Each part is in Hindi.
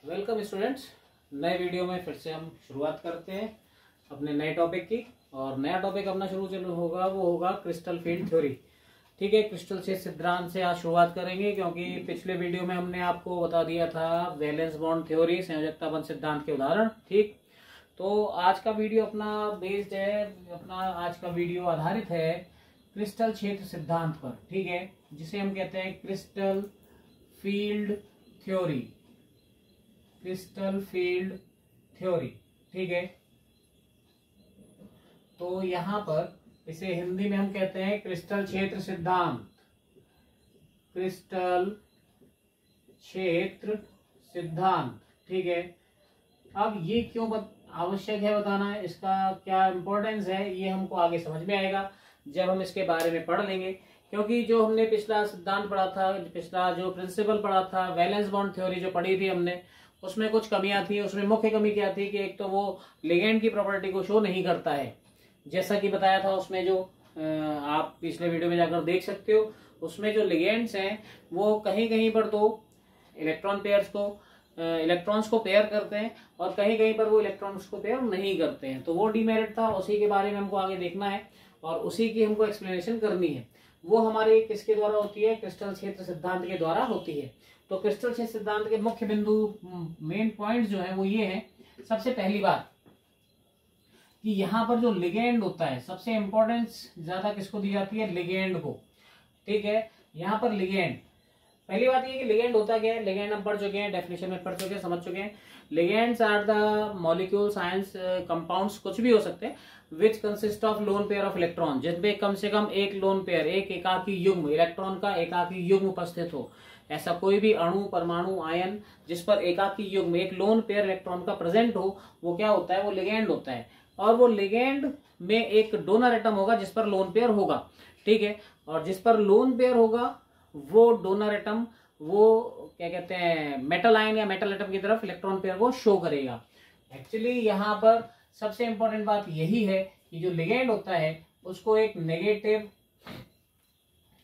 Welcome students. नए वीडियो में फिर से हम शुरुआत करते हैं अपने नए टॉपिक की। और नया टॉपिक अपना शुरू होगा वो होगा क्रिस्टल फील्ड थ्योरी। ठीक है, क्रिस्टल से सिद्धांत से आज शुरुआत करेंगे, क्योंकि पिछले वीडियो में हमने आपको बता दिया था वैलेंस बॉन्ड थ्योरी, संयोजकता बंध सिद्धांत के उदाहरण। ठीक, तो आज का वीडियो अपना बेस्ड है, अपना आज का वीडियो आधारित है क्रिस्टल क्षेत्र सिद्धांत पर। ठीक है, जिसे हम कहते हैं crystal field theory, crystal field theory. ठीक है, तो यहां पर इसे हिंदी में हम कहते हैं क्रिस्टल क्षेत्र सिद्धांत, क्रिस्टल क्षेत्र सिद्धांत। ठीक है, अब ये क्यों आवश्यक है बताना है, इसका क्या इंपॉर्टेंस है, ये हमको आगे समझ में आएगा जब हम इसके बारे में पढ़ लेंगे। क्योंकि जो हमने पिछला सिद्धांत पढ़ा था, पिछला जो प्रिंसिपल पढ़ा था, वैलेंस बॉन्ड थ्योरी जो पढ़ी थी हमने, उसमें कुछ कमियां थी। उसमें मुख्य कमी क्या थी कि एक तो वो लिगेंड की प्रॉपर्टी को शो नहीं करता है, जैसा कि बताया था उसमें, जो आप पिछले वीडियो में जाकर देख सकते हो। उसमें जो लिगेंड्स हैं वो कहीं कहीं पर तो इलेक्ट्रॉन्स को पेयर करते हैं और कहीं कहीं पर वो इलेक्ट्रॉन्स को पेयर नहीं करते हैं। तो वो डीमेरिट था, उसी के बारे में हमको आगे देखना है और उसी की हमको एक्सप्लेनेशन करनी है। वो हमारे किसके द्वारा होती है, क्रिस्टल क्षेत्र सिद्धांत के द्वारा होती है। तो क्रिस्टल क्षेत्र सिद्धांत के मुख्य बिंदु, मेन पॉइंट जो है वो ये है। सबसे पहली बात कि यहाँ पर जो लिगेंड होता है, सबसे इंपॉर्टेंस ज्यादा किसको दी जाती है, लिगेंड को। ठीक है, यहाँ पर लिगेंड, पहली बात ये कि लिगेंड होता क्या है। लिगेंड हम पढ़ चुके हैं, डेफिनेशन में पढ़ चुके हैं, समझ चुके हैं। Ligands are the molecule ions compounds, कुछ भी हो सकते हैं, which consist of lone pair of electron, जिसमें कम से कम एक लोन पेयर, एक एकाकी युग्म, इलेक्ट्रॉन का एकाकी युग्म उपस्थित हो। ऐसा कोई भी अणु, परमाणु, आयन जिस पर एकाकी युग्म, एक लोन पेयर इलेक्ट्रॉन का प्रेजेंट हो, वो क्या होता है, वो लिगेंड होता है। और वो लिगेंड में एक डोनर एटम होगा जिस पर लोन पेयर होगा। ठीक है, और जिस पर लोन पेयर होगा वो डोनर एटम, वो क्या कहते हैं, मेटल आयन या मेटल एटम की तरफ इलेक्ट्रॉन पेयर को शो करेगा। एक्चुअली यहाँ पर सबसे इंपॉर्टेंट बात यही है कि जो लिगेंड होता है उसको एक नेगेटिव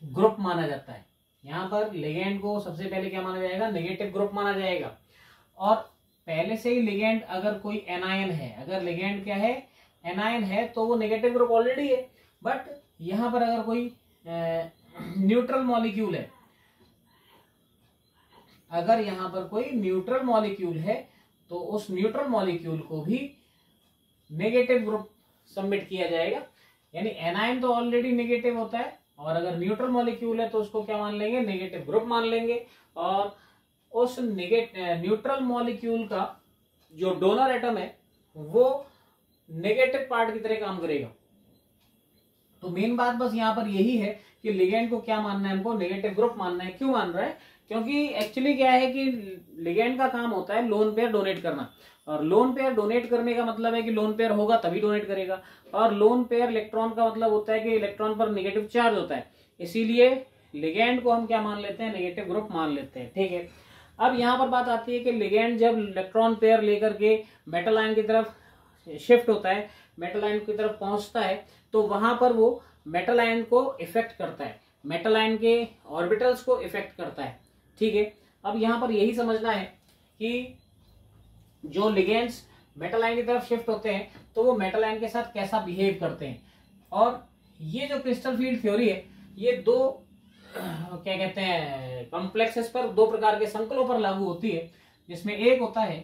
ग्रुप माना जाता है। यहाँ पर लिगेंड को सबसे पहले क्या माना जाएगा, नेगेटिव ग्रुप माना जाएगा। और पहले से ही लिगेंड अगर कोई एनायन है, अगर लिगेंड क्या है, एनायन है, तो वो नेगेटिव ग्रुप ऑलरेडी है। बट यहाँ पर अगर कोई न्यूट्रल मॉलिक्यूल है, अगर यहां पर कोई न्यूट्रल मॉलिक्यूल है तो उस न्यूट्रल मॉलिक्यूल को भी नेगेटिव ग्रुप सबमिट किया जाएगा। यानी एनायन तो ऑलरेडी नेगेटिव होता है, और अगर न्यूट्रल मॉलिक्यूल है तो उसको क्या मान लेंगे, नेगेटिव ग्रुप मान लेंगे। और उस न्यूट्रल मॉलिक्यूल का जो डोनर एटम है वो नेगेटिव पार्ट की तरह काम करेगा। तो मेन बात बस यहाँ पर यही है कि लिगेंड को क्या मानना है, हमको नेगेटिव ग्रुप मानना है। क्यों मान रहा है, क्योंकि एक्चुअली क्या है कि लिगेंड का काम होता है लोन पेयर डोनेट करना, और लोन पेयर डोनेट करने का मतलब है कि लोन पेयर होगा तभी डोनेट करेगा। और लोन पेयर इलेक्ट्रॉन का मतलब होता है कि इलेक्ट्रॉन पर नेगेटिव चार्ज होता है, इसीलिए लिगेंड को हम क्या मान लेते हैं, नेगेटिव ग्रुप मान लेते हैं। ठीक है, अब यहाँ पर बात आती है कि लिगेंड जब इलेक्ट्रॉन पेयर लेकर के मेटल आयन की तरफ शिफ्ट होता है, मेटल आयन की तरफ पहुंचता है, तो वहां पर वो मेटल आयन को इफेक्ट करता है, मेटल आयन के ऑर्बिटल्स को इफेक्ट करता है। ठीक है, अब यहां पर यही समझना है कि जो लिगेंड्स मेटल आयन की तरफ शिफ्ट होते हैं तो वो मेटल आयन के साथ कैसा बिहेव करते हैं। और ये जो क्रिस्टल फील्ड थ्योरी है, ये दो क्या कहते हैं, कॉम्प्लेक्सेस पर, दो प्रकार के संकुलों पर लागू होती है। जिसमें एक होता है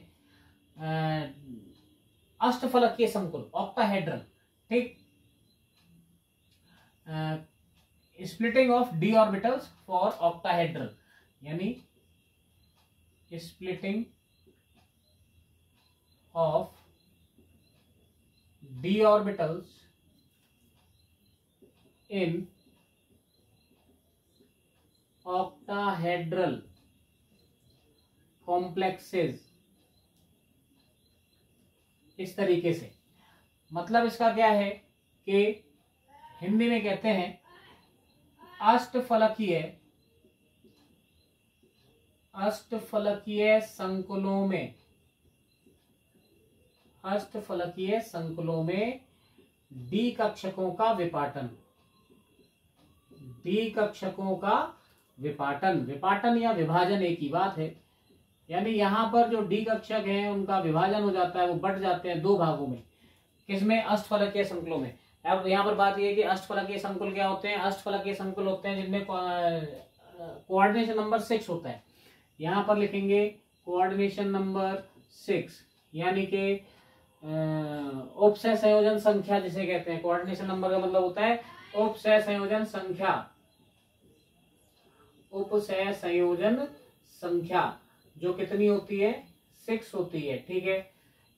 अष्टफलकीय संकुल, ऑक्टाहेड्रल। ठीक, splitting of d orbitals for octahedral, यानी splitting of d orbitals in octahedral complexes. इस तरीके से, मतलब इसका क्या है कि हिंदी में कहते हैं अष्टफलकीय संकुलों में डी कक्षकों का विपाटन, विपाटन या विभाजन एक ही बात है। यानी यहाँ पर जो डी कक्षक है उनका विभाजन हो जाता है, वो बट जाते हैं दो भागों में। किसमें? अष्टफलकीय संकुलों में। अब यहाँ पर बात यह है कि अष्टफलकीय संकुल क्या होते हैं? अष्टफलकीय संकुल होते हैं जिनमें कोऑर्डिनेशन नंबर 6 होता है। यहाँ पर लिखेंगे कोऑर्डिनेशन नंबर 6, यानी कि उपसय संयोजन संख्या जिसे कहते हैं। कोऑर्डिनेशन नंबर का मतलब होता है उपसय संयोजन संख्या। उपसय संयोजन संख्या जो कितनी होती है? 6 होती है। ठीक है,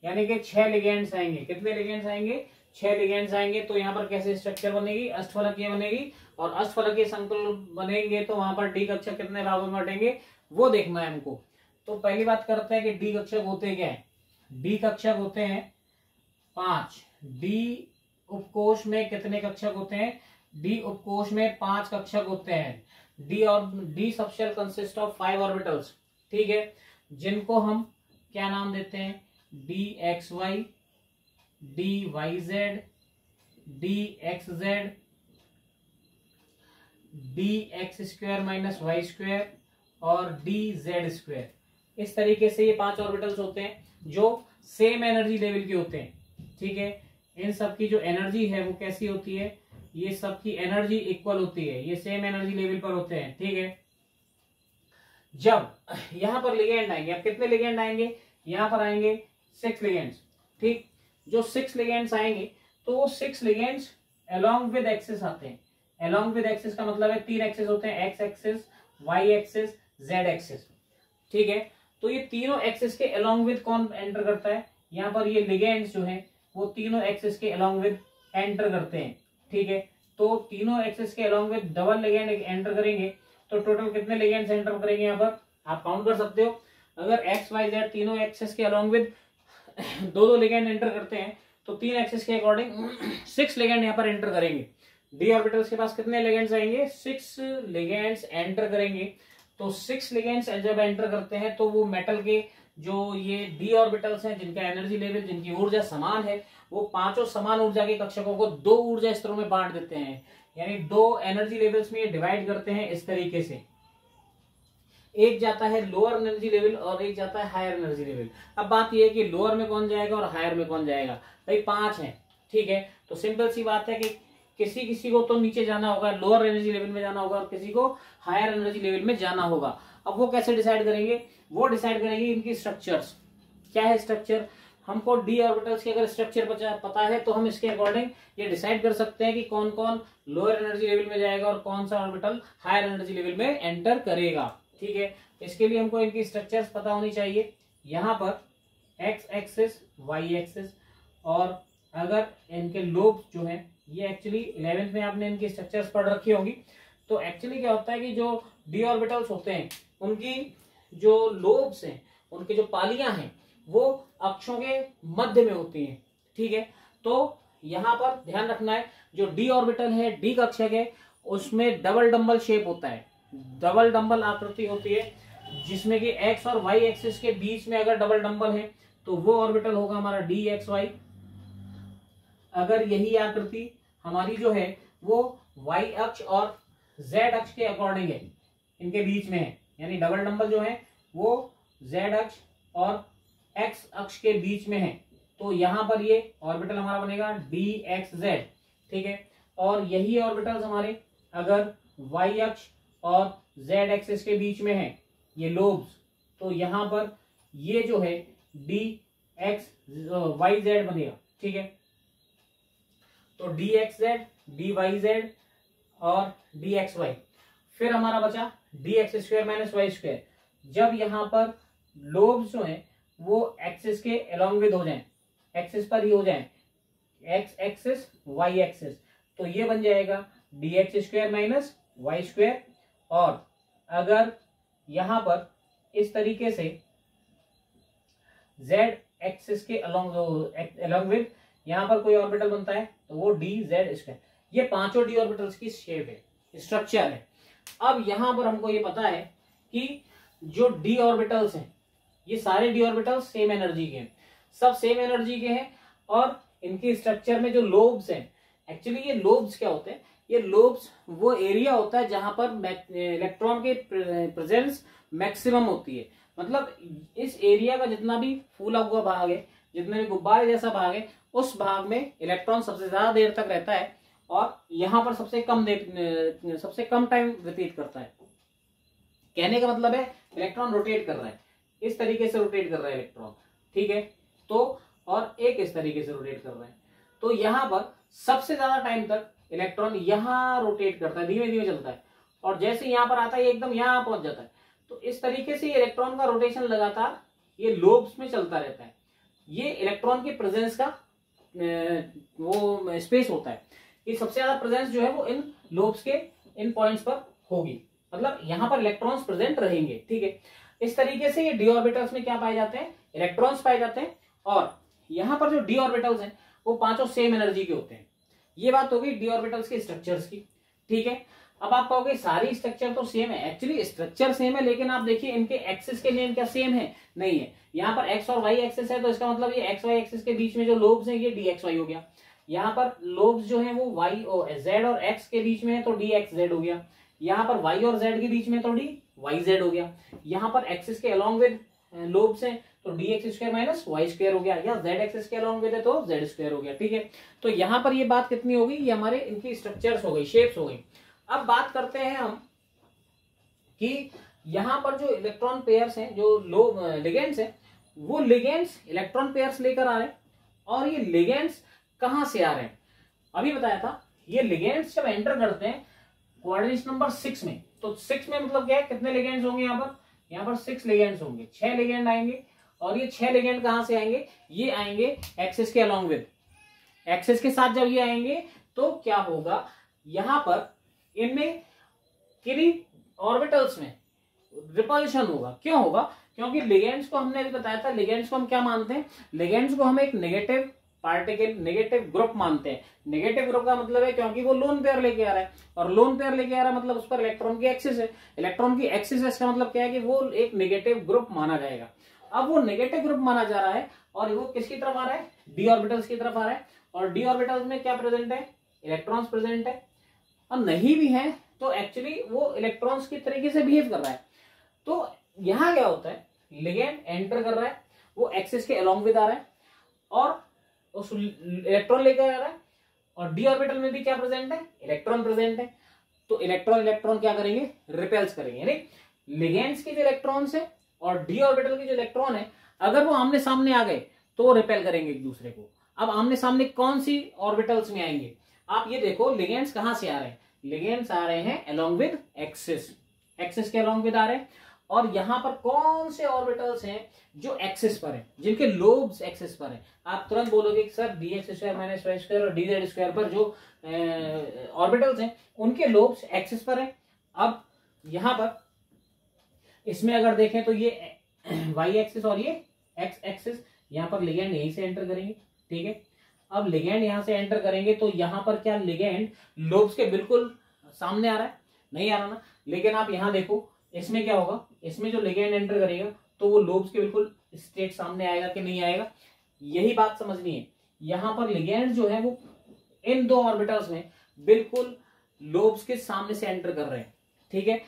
यानी कि 6 लिगेंड्स आएंगे। कितने लिगेंड्स आएंगे? 6 लिगेंड्स आएंगे। तो यहाँ पर कैसे स्ट्रक्चर बनेगी? अष्टफलकीय बनेगी। और अष्टफलकीय संकुल बनेंगे तो वहां पर डी कक्षक कितने भागों में बटेंगे वो देखना है हमको। तो पहली बात करते हैं कि डी कक्षक होते क्या है। डी कक्षक होते हैं 5। डी उपकोष में कितने कक्षक होते हैं? डी उपकोष में 5 कक्षक होते हैं। D subshell consist of 5 orbitals. ठीक है, जिनको हम क्या नाम देते हैं? D X Y, D Y Z, D X Z, D x square minus Y square और डी जेड स्क्वायर। इस तरीके से ये 5 ऑर्बिटल्स होते हैं जो सेम एनर्जी लेवल के होते हैं। ठीक है, इन सब की जो एनर्जी है वो कैसी होती है? ये सब की एनर्जी इक्वल होती है, ये सेम एनर्जी लेवल पर होते हैं। ठीक है, जब यहां पर लिगेंड आएंगे, अब कितने लिगेंड आएंगे? यहां पर आएंगे 6 लिगेंड्स। ठीक, जो 6 लिगेंड्स आएंगे तो वो 6 लिगेंड्स अलोंग विद एक्सिस आते हैं। अलोंग विद एक्सिस का मतलब है 3 एक्सिस होते हैं, X axis, Y axis, Z axis. ठीक है, तो ये तीनों एक्सिस के अलोंग विद कौन एंटर करता है? यहाँ पर ये लिगेंड्स जो हैं वो तीनों एक्सिस के अलोंग विद एंटर करते हैं। ठीक है, तो तीनों एक्सिस के along with double ligand enter करेंगे तो टोटल कितने लिगेंड्स एंटर करेंगे? यहाँ पर आप काउंट कर सकते हो। अगर एक्स वाई जेड तीनों एक्सिस के अलोंग विद दो लिगेंड एंटर करते हैं तो 3 एक्सिस के अकॉर्डिंग 6 लिगेंड यहाँ पर एंटर करेंगे। डी ऑर्बिटल्स के पास कितने लिगेंड्स आएंगे? 6 लिगेंड्स एंटर करेंगे। तो 6 लिगेंड्स जब एंटर करते हैं तो वो मेटल के जो ये डी ऑर्बिटल्स हैं जिनका एनर्जी लेवल, जिनकी ऊर्जा समान है, वो पांचों समान ऊर्जा के कक्षकों को 2 ऊर्जा स्तरों में बांट देते हैं। यानी 2 एनर्जी लेवल्स में ये डिवाइड करते हैं इस तरीके से। एक जाता है लोअर एनर्जी लेवल और एक जाता है हायर एनर्जी लेवल। अब बात यह है कि लोअर में कौन जाएगा और हायर में कौन जाएगा? भाई 5 है। ठीक है, तो सिंपल सी बात है कि किसी किसी को तो नीचे जाना होगा, लोअर एनर्जी लेवल में जाना होगा, और किसी को हायर एनर्जी लेवल में जाना होगा। अब वो कैसे डिसाइड करेंगे? वो डिसाइड करेंगे इनकी स्ट्रक्चर्स। क्या है स्ट्रक्चर? हमको डी ऑर्बिटल्स के अगर स्ट्रक्चर पता है तो हम इसके अकॉर्डिंग ये डिसाइड कर सकते हैं कि कौन कौन लोअर एनर्जी लेवल में जाएगा और कौन सा ऑर्बिटल हायर एनर्जी लेवल में एंटर करेगा। ठीक है, इसके लिए हमको इनकी स्ट्रक्चर्स पता होनी चाहिए। यहाँ पर एक्स एक्सिस, वाई एक्सिस, और अगर इनके लोब्स जो हैं ये एक्चुअली 11th में आपने इनकी स्ट्रक्चर्स पढ़ रखी होगी। तो एक्चुअली क्या होता है कि जो डी ऑर्बिटल्स होते हैं उनकी जो लोब्स हैं, उनकी जो पालियां हैं, वो अक्षों के मध्य में होती हैं। ठीक है, तो यहाँ पर ध्यान रखना है, जो डी ऑर्बिटल है, डी कक्षक है, उसमें डबल डंबल शेप होता है, डबल डंबल आकृति होती है, जिसमें कि एक्स और वाई एक्सिस के बीच में अगर डबल डंबल है तो वो ऑर्बिटल होगा हमारा डी एक्स वाई। अगर यही आकृति हमारी जो है वो वाई अक्ष और जेड अक्ष के अकॉर्डिंग है, इनके बीच में है, यानी डबल डंबल जो है वो जेड अक्ष और एक्स अक्ष के बीच में है, तो यहां पर ये ऑर्बिटल हमारा बनेगा डी एक्स जेड। ठीक है, और यही ऑर्बिटल्स हमारे अगर वाई अक्ष और जेड एक्सिस के बीच में है, ये लोब्स, तो यहां पर ये जो है डी एक्स वाई जेड बनेगा। ठीक है, तो D X Z, D Y Z और डी एक्स वाई। फिर हमारा बचा D x square minus Y square. जब यहां पर लोब्स जो है वो एक्सिस के अलोंग विद हो जाए, एक्सिस पर ही हो जाए, एक्स एक्सिस वाई एक्सिस, तो ये बन जाएगा D x square minus Y square. और अगर यहां पर इस तरीके से जेड एक्सिस के अलोंग विद यहां पर कोई ऑर्बिटल बनता है तो वो डी जेड स्क्वायर। ये पांचों डी ऑर्बिटल्स की शेप है, स्ट्रक्चर है। अब यहां पर हमको ये पता है कि जो डी ऑर्बिटल्स हैं, ये सारे डी ऑर्बिटल्स सेम एनर्जी के हैं, सब सेम एनर्जी के हैं, और इनकी स्ट्रक्चर में जो लोब्स हैं, एक्चुअली ये लोब्स क्या होते हैं? ये लोब्स वो एरिया होता है जहां पर इलेक्ट्रॉन के प्रेजेंस मैक्सिमम होती है। मतलब इस एरिया का जितना भी फूला हुआ भाग है, जितने भी गुब्बारे जैसा भाग है, उस भाग में इलेक्ट्रॉन सबसे ज्यादा देर तक रहता है और यहाँ पर सबसे कम टाइम व्यतीत करता है। कहने का मतलब है इलेक्ट्रॉन रोटेट कर रहा है, इस तरीके से रोटेट कर रहा है इलेक्ट्रॉन, ठीक है। तो और एक इस तरीके से रोटेट कर रहा है, तो यहाँ पर सबसे ज्यादा टाइम तक इलेक्ट्रॉन यहाँ रोटेट करता है, धीमे धीमे चलता है, और जैसे यहाँ पर आता है एकदम यहाँ पहुंच जाता है। तो इस तरीके से इलेक्ट्रॉन का रोटेशन लगातार ये लोब्स में चलता रहता है। ये इलेक्ट्रॉन की प्रेजेंस का वो स्पेस होता है कि सबसे ज्यादा प्रेजेंस जो है वो इन लोब्स के इन पॉइंट्स पर होगी, मतलब यहाँ पर इलेक्ट्रॉन्स प्रेजेंट रहेंगे, ठीक है। इस तरीके से ये डी ऑर्बिटल्स में क्या पाए जाते हैं, इलेक्ट्रॉन्स पाए जाते हैं, और यहाँ पर जो डी ऑर्बिटल्स हैं वो पांचों सेम एनर्जी के होते हैं। ये बात हो गई डी ऑर्बिटल्स के स्ट्रक्चर्स की, ठीक है। अब आप कहोगे सारी स्ट्रक्चर तो सेम है, एक्चुअली स्ट्रक्चर सेम है, लेकिन आप देखिए इनके एक्सिस के नेम क्या सेम है, नहीं है। यहाँ पर एक्स और वाई एक्सिस है, तो इसका मतलब ये एक्स वाई एक्सिस के बीच में जो लोब्स हैं ये डी एक्स वाई हो गया। यहाँ पर लोब्स जो है वो वाई और जेड और एक्स के बीच में है, तो डी एक्स जेड हो गया। यहाँ पर वाई और जेड के बीच में तो डी वाई जेड हो गया। यहाँ पर एक्सिस के अलॉन्ग विद लोब्स हैं, तो D x square minus Y square हो गया, या जेड एक्सिस के अलॉन्ग विद है तो जेड स्क्वायर हो गया, ठीक है। तो यहाँ पर ये बात कितनी होगी, ये हमारे इनकी स्ट्रक्चर्स हो गई, शेप्स हो गई। अब बात करते हैं हम कि यहाँ पर जो इलेक्ट्रॉन पेयर्स हैं, जो लिगेंड्स हैं, वो लिगेंड्स इलेक्ट्रॉन पेयर्स लेकर आ रहे हैं, और ये लिगेंड्स कहाँ से आ रहे हैं, अभी बताया था। ये लिगेंड्स जब एंटर करते हैं कोऑर्डिनेट नंबर 6 में, तो 6 में मतलब क्या है, कितने लिगेंड्स होंगे यहाँ पर 6 लिगेंड्स होंगे, 6 लिगेंड आएंगे। और ये 6 लिगेंड कहां से आएंगे, ये आएंगे एक्सिस के अलॉन्ग विद, एक्सिस के साथ जब ये आएंगे तो क्या होगा, यहां पर इनमें किन्हीं ऑर्बिटल्स में रिपल्शन होगा। क्यों होगा, क्योंकि लिगेंड्स को हमने अभी बताया था, लिगेंड्स को हम क्या मानते हैं, लिगेंड्स को हम एक नेगेटिव पार्टिकल, नेगेटिव ग्रुप मानते हैं। नेगेटिव ग्रुप का मतलब है क्योंकि वो लोन पेयर लेके आ रहा है, और लोन पेयर लेके आ रहा है मतलब उस पर इलेक्ट्रॉन की एक्सिस है, इलेक्ट्रॉन की एक्सिस है, इसका मतलब क्या है कि वो एक नेगेटिव ग्रुप माना जाएगा। अब वो नेगेटिव ग्रुप माना जा रहा है और वो किसकी तरफ आ रहा है, डी ऑर्बिटल्स की तरफ आ रहा है, और डी ऑर्बिटल्स में क्या प्रेजेंट है, इलेक्ट्रॉन्स प्रेजेंट है, और नहीं भी है तो एक्चुअली वो इलेक्ट्रॉन्स की तरीके से बिहेव कर रहा है। तो यहां क्या होता है, लिगेंड एंटर कर रहा है, वो एक्सिस के अलॉन्ग विद आ रहा है और उस इलेक्ट्रॉन लेकर आ रहा है, और डी ऑर्बिटल में भी क्या प्रेजेंट है, इलेक्ट्रॉन प्रेजेंट है। तो इलेक्ट्रॉन क्या करेंगे, रिपेल्स करेंगे, यानी लिगेंड्स के जो इलेक्ट्रॉन्स है और डी ऑर्बिटल के जो इलेक्ट्रॉन है, अगर वो आमने सामने आ गए तो वो रिपेल करेंगे एक दूसरे को। अब आमने सामने कौन सी ऑर्बिटल्स में आएंगे, आप ये देखो लिगेंड्स कहां से आ रहे हैं, लिगेंड्स आ रहे हैं अलॉन्ग विद एक्सिस, एक्सिस के अलॉन्ग विद आ रहे हैं। और यहां पर कौन से ऑर्बिटल्स हैं जो एक्सिस पर है, जिनके लोब्स एक्सिस पर है, आप तुरंत बोलोगे कि sir D x square minus Y square और डी जेड स्क्वायर पर जो ऑर्बिटल्स हैं उनके लोब्स एक्सिस पर है। अब यहां पर इसमें अगर देखें तो ये वाई एक्सिस और ये एक्स एक्सिस, यहां पर लिगेंड यहीं से एंटर करेंगे, ठीक है। अब लिगेंड यहां से एंटर करेंगे तो यहां पर क्या लिगेंड लोब्स के बिल्कुल सामने आ रहा है, नहीं आ रहा ना, लेकिन आप यहां देखो इसमें क्या होगा, इसमें जो लिगेंड एंटर करेगा तो वो लोब्स के बिल्कुल स्ट्रेट सामने आएगा कि नहीं आएगा, यही बात समझनी है। यहां पर लिगेंड जो है वो इन दो ऑर्बिटल्स में बिल्कुल लोब्स के सामने से एंटर कर रहे हैं, ठीक है,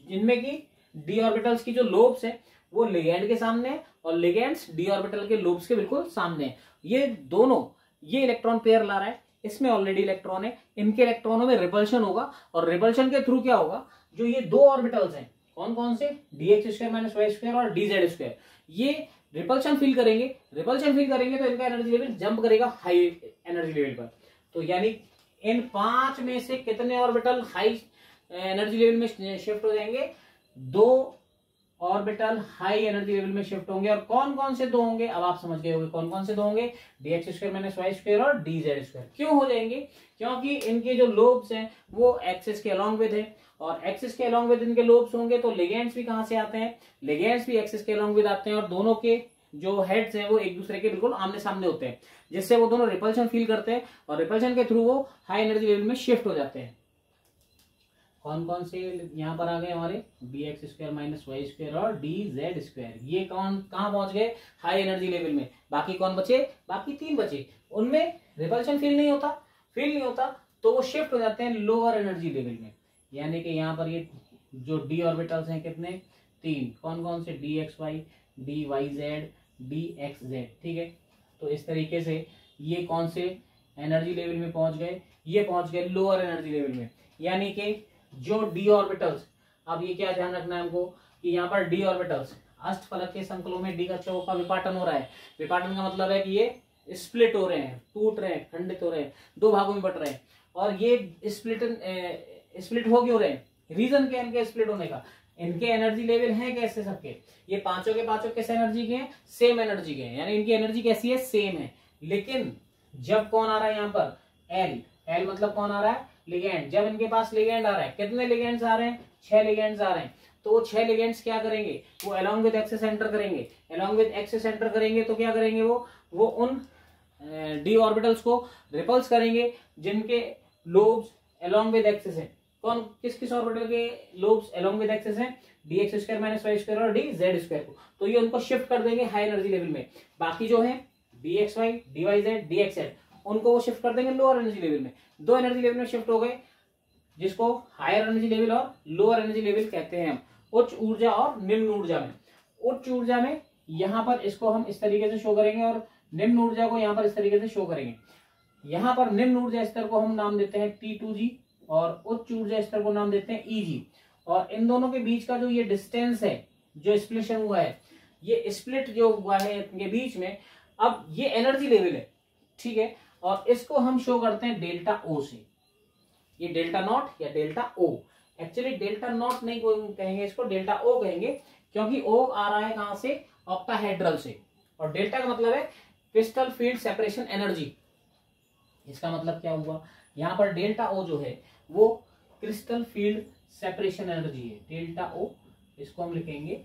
जिनमें की डी ऑर्बिटल्स की जो लोब्स है वो लिगेंड के सामने है और लिगेंड्स डी ऑर्बिटल के लोब्स के बिल्कुल सामने है। ये दोनों, ये इलेक्ट्रॉन पेयर ला रहा है, इसमें ऑलरेडी इलेक्ट्रॉन है, इनके इलेक्ट्रॉनों में रिपल्शन होगा, और रिपल्शन के थ्रू क्या होगा, जो ये दो ऑर्बिटल्स हैं, कौन कौन से, D x square minus Y square और डी जेड स्क्वायर, ये रिपल्शन फील करेंगे, रिपल्शन फील करेंगे तो इनका एनर्जी लेवल जंप करेगा हाई एनर्जी लेवल पर। तो यानी इन 5 में से कितने ऑर्बिटल हाई एनर्जी लेवल में शिफ्ट हो जाएंगे, 2 ऑर्बिटल हाई एनर्जी लेवल में शिफ्ट होंगे। और कौन कौन से 2 होंगे, अब आप समझ गए होंगे कौन कौन से 2 होंगे, D x square minus Y square और डी जेड स्क्वायर। क्यों हो जाएंगे, क्योंकि इनके जो लोब्स हैं वो एक्सिस के अलॉन्ग विद है, और एक्सिस के अलॉन्ग विद इनके लोब्स होंगे तो लिगेंड्स भी कहां से आते हैं, लिगेंड्स भी एक्सिस के अलॉन्ग विद आते हैं, और दोनों के जो हेड्स हैं वो एक दूसरे के बिल्कुल आमने सामने होते हैं, जिससे वो दोनों रिपल्शन फील करते हैं और रिपल्शन के थ्रू वो हाई एनर्जी लेवल में शिफ्ट हो जाते हैं। कौन कौन से यहाँ पर आ गए हमारे, D x square minus Y square और डी जेड स्क्वायर, ये कौन कहाँ पहुंच गए, हाई एनर्जी लेवल में। बाकी कौन बचे, बाकी 3 बचे, उनमें रिपल्शन फील नहीं होता तो वो शिफ्ट हो जाते हैं लोअर एनर्जी लेवल में। यानी कि यहाँ पर ये जो डी ऑर्बिटल्स हैं कितने, तीन, कौन कौन से, D X Y, D Y Z, D X Z, ठीक है। तो इस तरीके से ये कौन से एनर्जी लेवल में पहुंच गए, ये पहुंच गए लोअर एनर्जी लेवल में। यानी कि जो डी ऑर्बिटल्स, अब ये क्या ध्यान रखना है हमको कि यहाँ पर डी ऑर्बिटल्स अष्टफलक के संकुलों में डी कक्षकों का विपाटन हो रहा है। विपाटन का मतलब है कि ये स्प्लिट हो रहे हैं, टूट रहे हैं, खंडित हो रहे हैं, दो भागों में बट रहे हैं। और ये स्प्लिट हो क्यों रहे हैं, रीजन क्या है इनके स्प्लिट होने का, इनके एनर्जी लेवल हैं कैसे सबके, ये पांचों के पांचों कैसे एनर्जी के हैं, सेम एनर्जी के हैं, यानी इनकी एनर्जी कैसी है, सेम है। लेकिन जब कौन आ रहा है यहाँ पर, एल, एल मतलब कौन आ रहा है, लिगेंड। जब इनके पास लिगेंड आ रहा है, कितने लिगेंड्स आ रहे हैं, 6 लिगेंड्स आ रहे हैं। तो वो 6 लिगेंड्स क्या करेंगे, वो अलोंग विद एक्सिस एंटर करेंगे। अलोंग विद एक्सिस एंटर करेंगे तो क्या करेंगे, वो उन डी ऑर्बिटल्स को रिपल्स करेंगे जिनके लोब्स अलोंग विद एक्सिस है। कौन, किस किस ऑर्बिटल के लोब्स अलोंग विद एक्सिस है, D x square minus Y square और डी जेड स्क्वायर को। तो ये उनको शिफ्ट कर देंगे हाई एनर्जी लेवल में। बाकी जो है D X Y, D Y Z, D X Z, उनको वो शिफ्ट कर देंगे लोअर एनर्जी लेवल में। दो एनर्जी लेवल में शिफ्ट हो गए, जिसको हायर एनर्जी लेवल और लोअर एनर्जी लेवल कहते हैं हम, उच्च ऊर्जा और निम्न ऊर्जा में। उच्च ऊर्जा में यहाँ पर इसको हम इस तरीके से शो करेंगे और निम्न ऊर्जा को यहाँ पर इस तरीके से शो करेंगे। यहाँ पर निम्न ऊर्जा स्तर को हम नाम देते हैं T2G और उच्च ऊर्जा स्तर को नाम देते हैं EG। और इन दोनों के बीच का जो ये डिस्टेंस है, जो स्प्लिशन हुआ है, ये स्प्लिट जो हुआ है इनके बीच में, अब ये एनर्जी लेवल है, ठीक है। और इसको हम शो करते हैं डेल्टा O से। ये डेल्टा नॉट या delta O, actually delta not नहीं कहेंगे इसको, डेल्टा O कहेंगे, क्योंकि O आ रहा है कहां से, ऑक्टाहेड्रल से। और डेल्टा का मतलब है क्रिस्टल फील्ड सेपरेशन एनर्जी। इसका मतलब क्या हुआ, यहां पर डेल्टा O जो है वो क्रिस्टल फील्ड सेपरेशन एनर्जी है। डेल्टा O, इसको हम लिखेंगे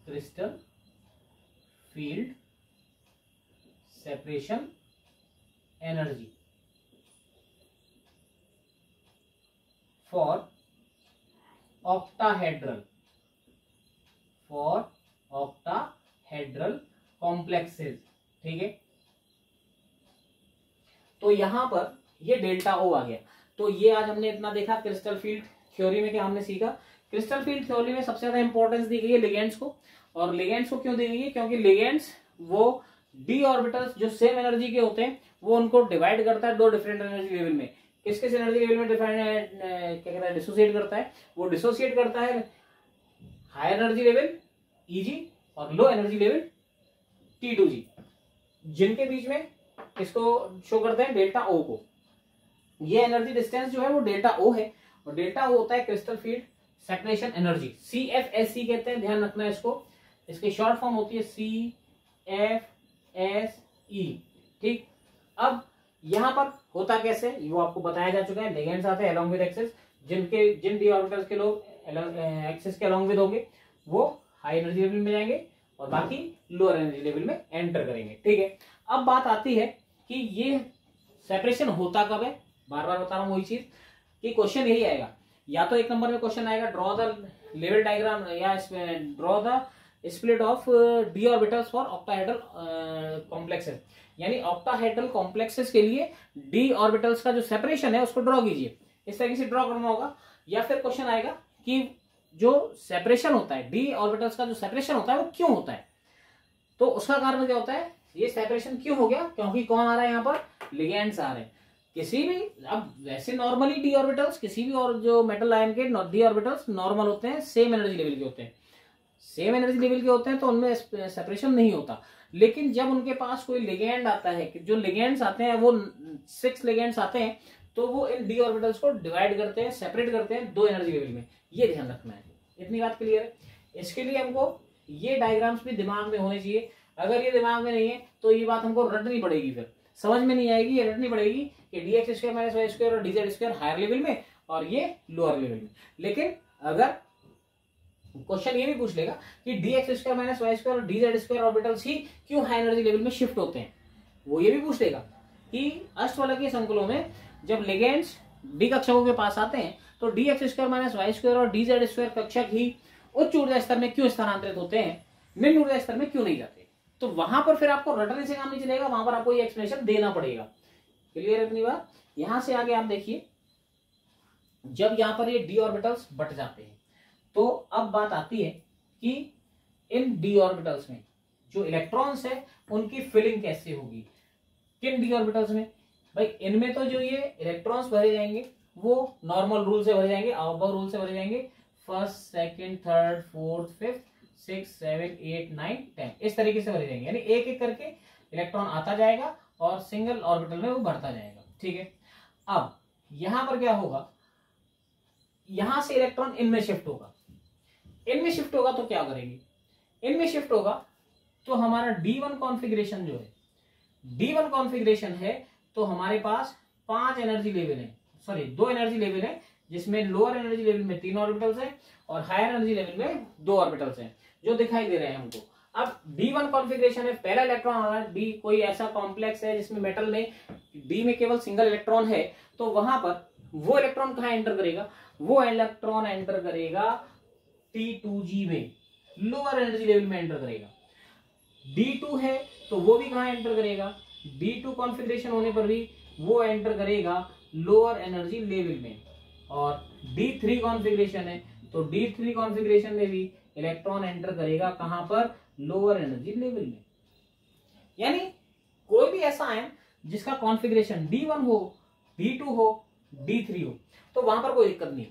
crystal field separation energy for octahedral, complexes, ठीक है। तो यहां पर ये डेल्टा O आ गया। तो ये आज हमने इतना देखा क्रिस्टल फील्ड थ्योरी में, क्या हमने सीखा, क्रिस्टल फील्ड थ्योरी में सबसे ज्यादा इंपॉर्टेंस दी गई है लिगेंड्स को। और लिगेंड्स को क्यों दी गई है, क्योंकि लिगेंड्स वो डी ऑर्बिटल्स जो सेम एनर्जी के होते हैं वो उनको डिवाइड करता है दो डिफरेंट एनर्जी लेवल में। किस किस एनर्जी लेवल में डिफरेंट क्या कहता है, डिसोसिएट करता है, वो डिसोसिएट करता है हाई एनर्जी लेवल EG और लो एनर्जी लेवल T2G, जिनके बीच में इसको शो करते हैं डेल्टा O को। ये एनर्जी डिस्टेंस जो है वो डेल्टा O है, और डेल्टा O होता है crystal field separation energy, CFSE कहते हैं, ध्यान रखना है इसको। इसकी शॉर्ट फॉर्म होती है CFSE, ठीक। अब यहां पर होता कैसे, वो आपको बताया जा चुका है। लिगेंड्स आते हैं अलोंग विद एक्सिस, जिन डी ऑर्बिटल्स के लोग एक्सिस के अलोंग विद होंगे वो हाई एनर्जी लेवल में जाएंगे और बाकी लोअर एनर्जी लेवल में एंटर करेंगे, ठीक है। अब बात आती है कि ये सेपरेशन होता कब है, बार बार बता रहा हूं वही चीज कि क्वेश्चन यही आएगा, या तो एक नंबर में क्वेश्चन आएगा ड्रॉ द लेवल डायग्राम, या draw the split of d orbitals for octahedral complexes, यानी ऑक्टाहेड्रल कॉम्प्लेक्सेस के लिए डी ऑर्बिटल्स का जो सेपरेशन है उसको ड्रॉ कीजिए, इस तरीके से ड्रॉ करना होगा। या फिर क्वेश्चन आएगा कि जो सेपरेशन होता है, डी ऑर्बिटल्स का जो सेपरेशन होता है वो क्यों होता है, तो उसका कारण क्या होता है, ये सेपरेशन क्यों हो गया, क्योंकि कौन आ रहा है यहाँ पर, लिगेंड्स आ रहे हैं। किसी भी, अब वैसे नॉर्मली डी ऑर्बिटल्स किसी भी और जो मेटल आयन के डी ऑर्बिटल्स नॉर्मल होते हैं, सेम एनर्जी लेवल के होते हैं, सेम एनर्जी लेवल के होते हैं, तो उनमें सेपरेशन नहीं होता। लेकिन जब उनके पास कोई लिगेंड आता है, कि जो लिगेंड्स आते हैं वो 6 लिगेंड्स आते हैं, तो वो इन डी ऑर्बिटल्स को डिवाइड करते हैं, सेपरेट करते हैं दो एनर्जी लेवल में। ये ध्यान रखना है, इतनी बात क्लियर है। इसके लिए हमको ये डायग्राम्स भी दिमाग में होने चाहिए। अगर ये दिमाग में नहीं है तो ये बात हमको रटनी पड़ेगी, फिर समझ में नहीं आएगी, ये रटनी पड़ेगी कि D x square minus Y square और D Z square higher level में और ये लोअर लेवल में। लेकिन अगर क्वेश्चन ये भी पूछ लेगा कि D x square minus Y square और डी जेड स्क्वायर ऑर्बिटल्स ही क्यों हाई एनर्जी लेवल में शिफ्ट होते हैं, वो ये भी पूछ लेगा कि अष्टफलकीय संकुलों में जब लिगेंड्स डी कक्षकों के पास आते हैं तो D x square minus Y square और डी जेड स्क्वायर कक्षक ही उच्च ऊर्जा स्तर में क्यों स्थानांतरित होते हैं, निम्न ऊर्जा स्तर में क्यों नहीं जाते। तो वहां पर फिर आपको रटने से काम नहीं चलेगा, वहां पर आपको ये एक्सप्लेनेशन देना पड़ेगा। क्लियर है अपनी बात। यहां से आगे आप देखिए, जब यहां पर ये डी ऑर्बिटल्स बट जाते हैं तो अब बात आती है कि इन डी ऑर्बिटल्स में जो इलेक्ट्रॉन्स है उनकी फिलिंग कैसे होगी। किन डी ऑर्बिटल्स में? भाई इनमें तो जो ये इलेक्ट्रॉन्स भरे जाएंगे वो नॉर्मल रूल से भरे जाएंगे, आउबर रूल से भरे जाएंगे, first, second, third, fourth, fifth, 6, 7, 8, 9, 10 इस तरीके से भरे जाएंगे। यानी एक एक करके इलेक्ट्रॉन आता जाएगा और सिंगल ऑर्बिटल में वो भरता जाएगा। ठीक है, अब यहां पर क्या होगा, यहां से इलेक्ट्रॉन इनमें शिफ्ट होगा। इनमें शिफ्ट होगा तो क्या करेगी, इनमें शिफ्ट होगा तो हमारा D1 कॉन्फ़िगरेशन जो है, D1 कॉन्फ़िगरेशन है तो हमारे पास 5 एनर्जी लेवल है, सॉरी 2 एनर्जी लेवल है, जिसमें लोअर एनर्जी लेवल में 3 ऑर्बिटल्स हैं और हायर एनर्जी लेवल में 2 ऑर्बिटल्स हैं जो दिखाई दे रहे हैं हमको। अब D1 कॉन्फ़िगरेशन है, पहला इलेक्ट्रॉन आ रहा है, D कोई ऐसा कॉम्प्लेक्स है जिसमें मेटल में D में केवल सिंगल इलेक्ट्रॉन है, तो वहां पर वो इलेक्ट्रॉन कहां एंटर करेगा, वो इलेक्ट्रॉन एंटर करेगा T2G में, लोअर एनर्जी लेवल में एंटर करेगा। D2 है तो वो भी कहां एंटर करेगा, D2 कॉन्फ़िगरेशन होने पर भी वो एंटर करेगा लोअर एनर्जी लेवल में। और D3 कॉन्फ़िगरेशन है तो D3 कॉन्फ़िगरेशन में भी इलेक्ट्रॉन एंटर करेगा कहां पर, लोअर एनर्जी लेवल में। यानी कोई भी ऐसा आयन जिसका कॉन्फ़िगरेशन D1 हो, D2 हो, D3 हो तो वहां पर कोई दिक्कत नहीं,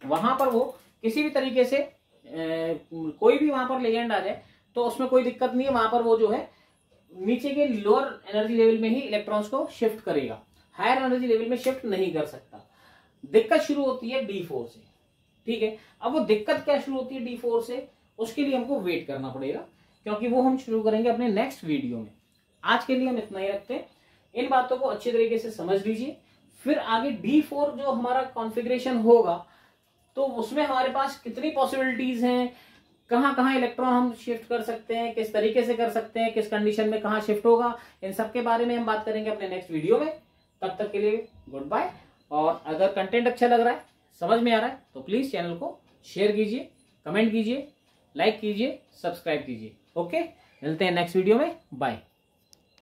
वहां पर वो किसी भी तरीके से कोई भी वहां पर लेजेंड आ जाए तो उसमें कोई दिक्कत नहीं है, वहां पर वो जो है नीचे के लोअर एनर्जी लेवल में ही इलेक्ट्रॉन्स को शिफ्ट करेगा, हायर एनर्जी लेवल में शिफ्ट नहीं कर सकता। दिक्कत शुरू होती है D4 से। ठीक है, अब वो दिक्कत क्या शुरू होती है D4 से, उसके लिए हमको वेट करना पड़ेगा, क्योंकि वो हम शुरू करेंगे अपने नेक्स्ट वीडियो में। आज के लिए हम इतना ही रखते हैं, इन बातों को अच्छी तरीके से समझ लीजिए, फिर आगे D4 जो हमारा कॉन्फ़िगरेशन होगा तो उसमें हमारे पास कितनी पॉसिबिलिटीज हैं, कहां कहां इलेक्ट्रॉन हम शिफ्ट कर सकते हैं, किस तरीके से कर सकते हैं, किस कंडीशन में कहां शिफ्ट होगा, इन सब के बारे में हम बात करेंगे अपने नेक्स्ट वीडियो में। तब तक के लिए गुड बाय। और अगर कंटेंट अच्छा लग रहा है, समझ में आ रहा है, तो प्लीज चैनल को शेयर कीजिए, कमेंट कीजिए, लाइक कीजिए, सब्सक्राइब कीजिए। ओके, मिलते हैं नेक्स्ट वीडियो में, बाय।